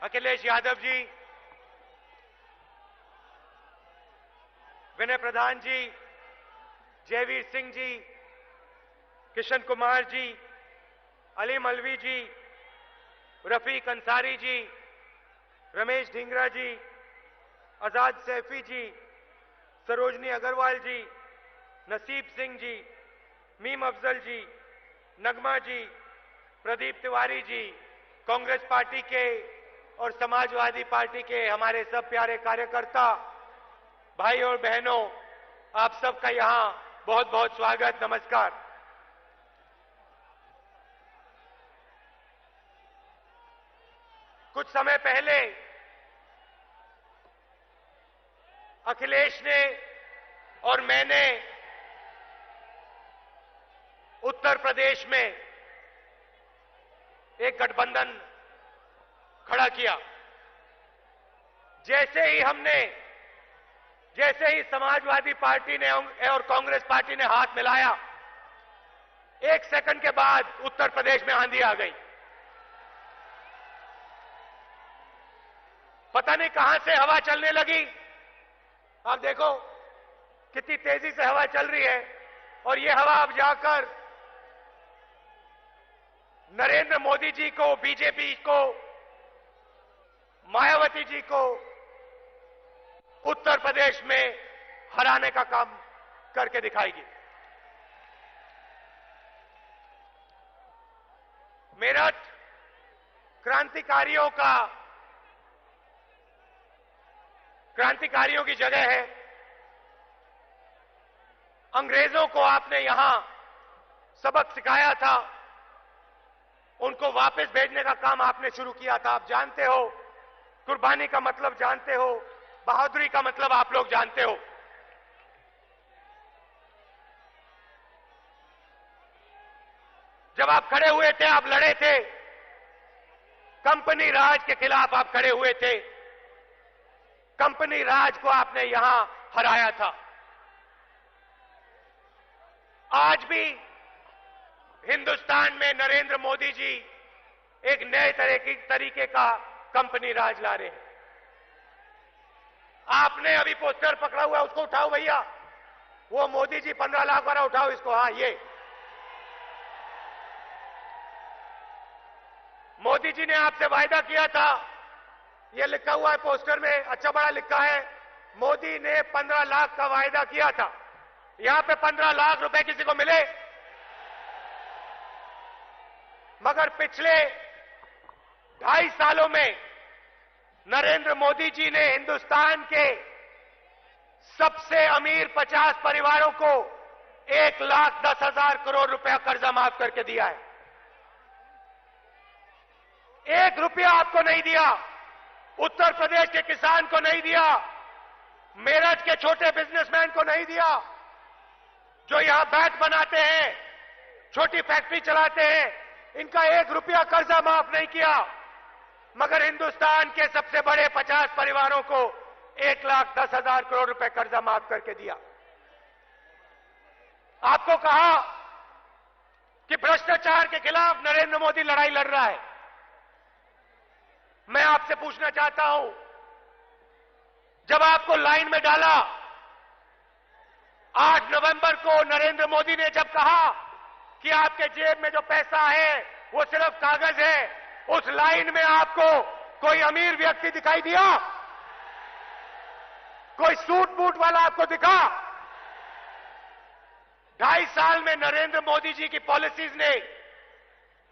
अखिलेश यादव जी, विनय प्रधान जी, जयवीर सिंह जी, किशन कुमार जी, अली मलवी जी, रफीक अंसारी जी, रमेश ढींगरा जी, आजाद सैफी जी, सरोजनी अग्रवाल जी, नसीब सिंह जी, मीम अफजल जी, नगमा जी, प्रदीप तिवारी जी, कांग्रेस पार्टी के और समाजवादी पार्टी के हमारे सब प्यारे कार्यकर्ता, भाई और बहनों, आप सबका यहां बहुत बहुत स्वागत, नमस्कार। कुछ समय पहले अखिलेश ने और मैंने उत्तर प्रदेश में एक गठबंधन खड़ा किया। जैसे ही समाजवादी पार्टी ने और कांग्रेस पार्टी ने हाथ मिलाया, एक सेकंड के बाद उत्तर प्रदेश में आंधी आ गई। पता नहीं कहां से हवा चलने लगी। आप देखो कितनी तेजी से हवा चल रही है, और ये हवा अब जाकर नरेंद्र मोदी जी को, बीजेपी को, मायावती जी को उत्तर प्रदेश में हराने का काम करके दिखाएगी। मेरठ क्रांतिकारियों की जगह है। अंग्रेजों को आपने यहां सबक सिखाया था, उनको वापस भेजने का काम आपने शुरू किया था। आप जानते हो, कुर्बानी का मतलब जानते हो, बहादुरी का मतलब आप लोग जानते हो। जब आप खड़े हुए थे, आप लड़े थे, कंपनी राज के खिलाफ आप खड़े हुए थे, कंपनी राज को आपने यहां हराया था। आज भी हिंदुस्तान में नरेंद्र मोदी जी एक नए तरीके का कंपनी राज ला रहे हैं। आपने अभी पोस्टर पकड़ा हुआ है, उसको उठाओ भैया। वो मोदी जी 15 लाख वाला उठाओ इसको। हाँ, ये मोदी जी ने आपसे वायदा किया था, ये लिखा हुआ है पोस्टर में, अच्छा बड़ा लिखा है, मोदी ने 15 लाख का वायदा किया था। यहां पे 15 लाख रुपए किसी को मिले? मगर पिछले 2.5 सालों में नरेंद्र मोदी जी ने हिंदुस्तान के सबसे अमीर 50 परिवारों को 1,10,000 करोड़ रुपया कर्जा माफ करके दिया है। 1 रुपया आपको नहीं दिया, उत्तर प्रदेश के किसान को नहीं दिया, मेरठ के छोटे बिजनेसमैन को नहीं दिया, जो यहां बैट बनाते हैं, छोटी फैक्ट्री चलाते हैं, इनका 1 रुपया कर्जा माफ नहीं किया। मगर हिंदुस्तान के सबसे बड़े 50 परिवारों को 1,10,000 करोड़ रुपए कर्जा माफ करके दिया। आपको कहा कि भ्रष्टाचार के खिलाफ नरेंद्र मोदी लड़ाई लड़ रहा है। मैं आपसे पूछना चाहता हूं, जब आपको लाइन में डाला, 8 नवंबर को नरेंद्र मोदी ने जब कहा कि आपके जेब में जो पैसा है वो सिर्फ कागज है, उस लाइन में आपको कोई अमीर व्यक्ति दिखाई दिया? कोई सूट बूट वाला आपको दिखा? 2.5 साल में नरेंद्र मोदी जी की पॉलिसीज ने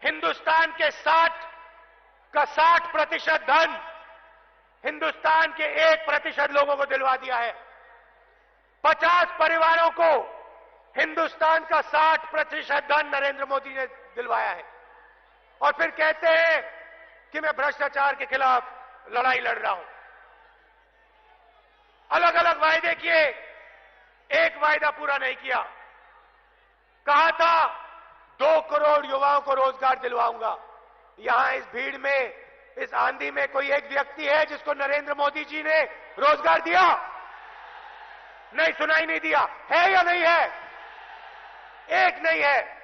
हिंदुस्तान के 60% धन हिंदुस्तान के 1% लोगों को दिलवा दिया है। 50 परिवारों को हिंदुस्तान का 60% धन नरेंद्र मोदी ने दिलवाया है। और फिर कहते हैं कि मैं भ्रष्टाचार के खिलाफ लड़ाई लड़ रहा हूं। अलग अलग वायदे किए, एक वायदा पूरा नहीं किया। कहा था 2 करोड़ युवाओं को रोजगार दिलवाऊंगा। यहां इस भीड़ में, इस आंधी में कोई एक व्यक्ति है जिसको नरेंद्र मोदी जी ने रोजगार दिया? नहीं, सुनाई नहीं दिया। है या नहीं है? एक नहीं है।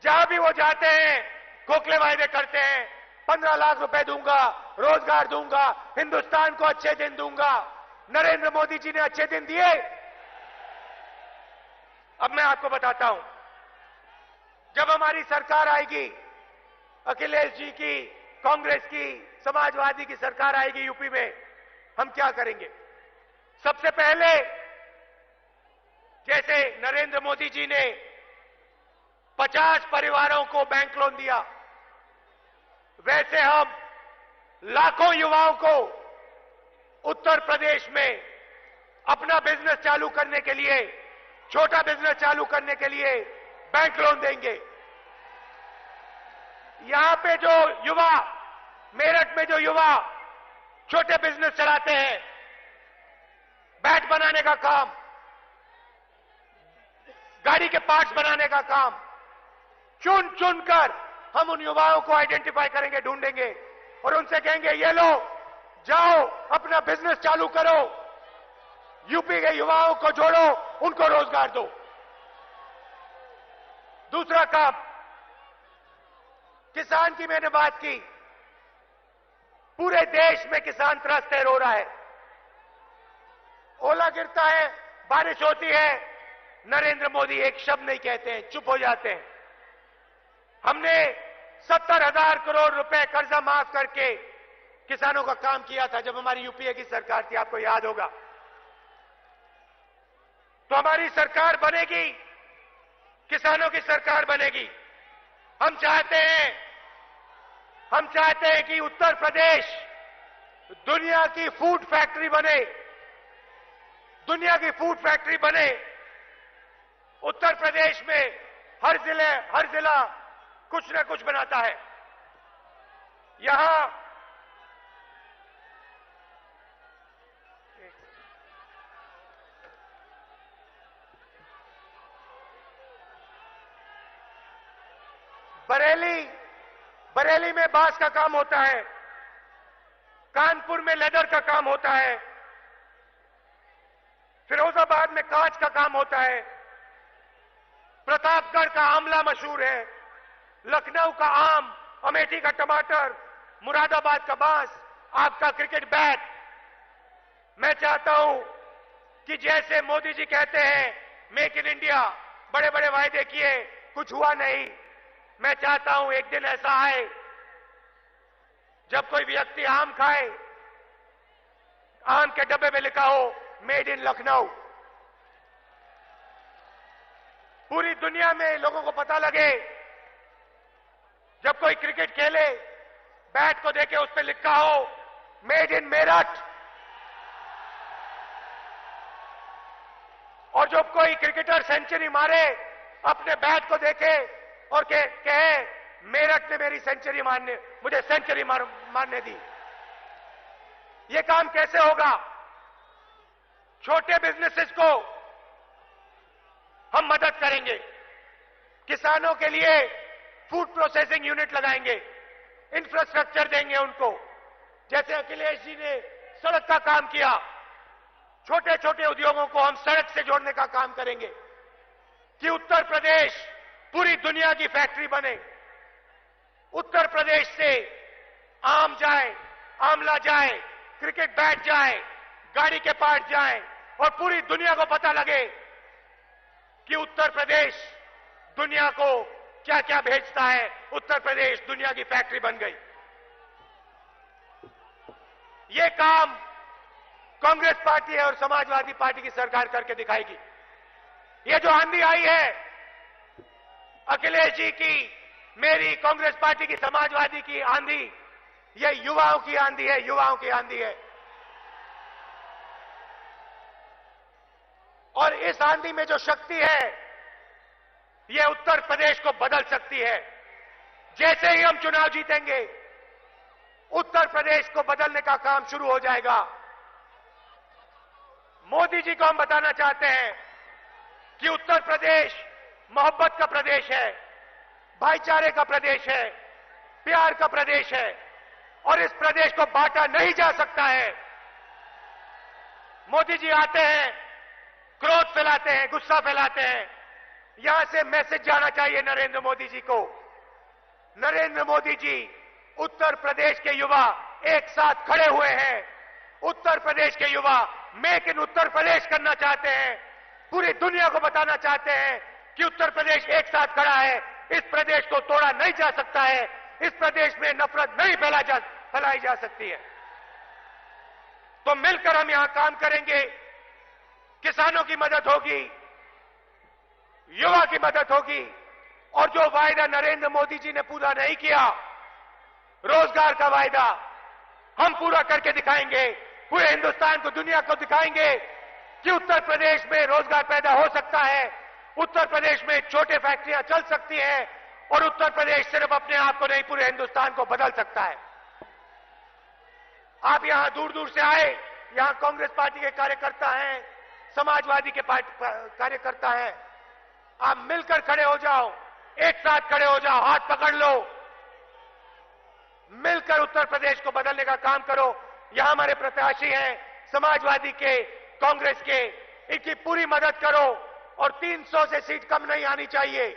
जहां भी वो जाते हैं, खोखले वायदे करते हैं, 15 लाख रुपए दूंगा, रोजगार दूंगा, हिंदुस्तान को अच्छे दिन दूंगा। नरेंद्र मोदी जी ने अच्छे दिन दिए? अब मैं आपको बताता हूं, जब हमारी सरकार आएगी, अखिलेश जी की, कांग्रेस की, समाजवादी की सरकार आएगी यूपी में, हम क्या करेंगे? सबसे पहले जैसे नरेंद्र मोदी जी ने 50 परिवारों को बैंक लोन दिया, वैसे हम लाखों युवाओं को उत्तर प्रदेश में अपना बिजनेस चालू करने के लिए, छोटा बिजनेस चालू करने के लिए बैंक लोन देंगे। यहां पे जो युवा, मेरठ में जो युवा छोटे बिजनेस चलाते हैं, बैट बनाने का काम, गाड़ी के पार्ट्स बनाने का काम, चुन चुनकर हम उन युवाओं को आइडेंटिफाई करेंगे, ढूंढेंगे और उनसे कहेंगे, ये लो, जाओ अपना बिजनेस चालू करो, यूपी के युवाओं को जोड़ो, उनको रोजगार दो। दूसरा काम, किसान की मैंने बात की, पूरे देश में किसान त्रस्त है, रो रहा है। ओला गिरता है, बारिश होती है, नरेंद्र मोदी एक शब्द नहीं कहते हैं, चुप हो जाते हैं। हमने 70,000 करोड़ रुपए कर्जा माफ करके किसानों का काम किया था जब हमारी यूपीए की सरकार थी, आपको याद होगा। तो हमारी सरकार बनेगी, किसानों की सरकार बनेगी। हम चाहते हैं कि उत्तर प्रदेश दुनिया की फूड फैक्ट्री बने, दुनिया की फूड फैक्ट्री बने। उत्तर प्रदेश में हर जिला कुछ न कुछ बनाता है। यहां बरेली में बांस का काम होता है, कानपुर में लेदर का काम होता है, फिरोजाबाद में कांच का काम होता है, प्रतापगढ़ का आंवला मशहूर है, लखनऊ का आम, अमेठी का टमाटर, मुरादाबाद का बांस, आपका क्रिकेट बैट। मैं चाहता हूं कि जैसे मोदी जी कहते हैं मेक इन इंडिया, बड़े बड़े वायदे किए, कुछ हुआ नहीं। मैं चाहता हूं एक दिन ऐसा आए जब कोई व्यक्ति आम खाए, आम के डब्बे में लिखा हो मेड इन लखनऊ। पूरी दुनिया में लोगों को पता लगे, जब कोई क्रिकेट खेले, बैट को देखे उस पर लिखा हो मेड इन मेरठ। और जब कोई क्रिकेटर सेंचुरी मारे, अपने बैट को देखे और कहे मेरठ ने मेरी सेंचुरी मुझे सेंचुरी मारने दी। यह काम कैसे होगा? छोटे बिजनेसेस को हम मदद करेंगे, किसानों के लिए फूड प्रोसेसिंग यूनिट लगाएंगे, इंफ्रास्ट्रक्चर देंगे उनको। जैसे अखिलेश जी ने सड़क का काम किया, छोटे छोटे उद्योगों को हम सड़क से जोड़ने का काम करेंगे कि उत्तर प्रदेश पूरी दुनिया की फैक्ट्री बने। उत्तर प्रदेश से आम जाए, आंवला जाए, क्रिकेट बैट जाए, गाड़ी के पार्ट जाए और पूरी दुनिया को पता लगे कि उत्तर प्रदेश दुनिया को क्या क्या भेजता है। उत्तर प्रदेश दुनिया की फैक्ट्री बन गई। ये काम कांग्रेस पार्टी और समाजवादी पार्टी की सरकार करके दिखाएगी। ये जो आंधी आई है अखिलेश जी की, मेरी, कांग्रेस पार्टी की, समाजवादी की आंधी, ये युवाओं की आंधी है, युवाओं की आंधी है। और इस आंधी में जो शक्ति है, ये उत्तर प्रदेश को बदल सकती है। जैसे ही हम चुनाव जीतेंगे, उत्तर प्रदेश को बदलने का काम शुरू हो जाएगा। मोदी जी को हम बताना चाहते हैं कि उत्तर प्रदेश मोहब्बत का प्रदेश है, भाईचारे का प्रदेश है, प्यार का प्रदेश है और इस प्रदेश को बांटा नहीं जा सकता है। मोदी जी आते हैं, क्रोध फैलाते हैं, गुस्सा फैलाते हैं। यहां से मैसेज जाना चाहिए नरेंद्र मोदी जी को। नरेंद्र मोदी जी उत्तर प्रदेश के युवा एक साथ खड़े हुए हैं। उत्तर प्रदेश के युवा मेक इन उत्तर प्रदेश करना चाहते हैं। पूरी दुनिया को बताना चाहते हैं कि उत्तर प्रदेश एक साथ खड़ा है। इस प्रदेश को तोड़ा नहीं जा सकता है। इस प्रदेश में नफरत नहीं फैलाई जा सकती है। तो मिलकर हम यहां काम करेंगे। किसानों की मदद होगी, युवा की मदद होगी, और जो वायदा नरेंद्र मोदी जी ने पूरा नहीं किया, रोजगार का वायदा, हम पूरा करके दिखाएंगे। पूरे हिंदुस्तान को, दुनिया को दिखाएंगे कि उत्तर प्रदेश में रोजगार पैदा हो सकता है। उत्तर प्रदेश में छोटे फैक्ट्रियां चल सकती हैं और उत्तर प्रदेश सिर्फ अपने आप को नहीं, पूरे हिंदुस्तान को बदल सकता है। आप यहां दूर दूर से आए, यहां कांग्रेस पार्टी के कार्यकर्ता हैं, समाजवादी के कार्यकर्ता हैं। आप मिलकर खड़े हो जाओ, एक साथ खड़े हो जाओ, हाथ पकड़ लो, मिलकर उत्तर प्रदेश को बदलने का काम करो। यहां हमारे प्रत्याशी हैं समाजवादी के, कांग्रेस के, इनकी पूरी मदद करो और 300 से सीट कम नहीं आनी चाहिए।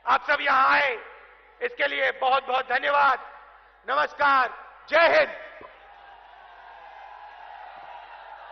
आप सब यहां आए, इसके लिए बहुत बहुत धन्यवाद। नमस्कार, जय हिंद।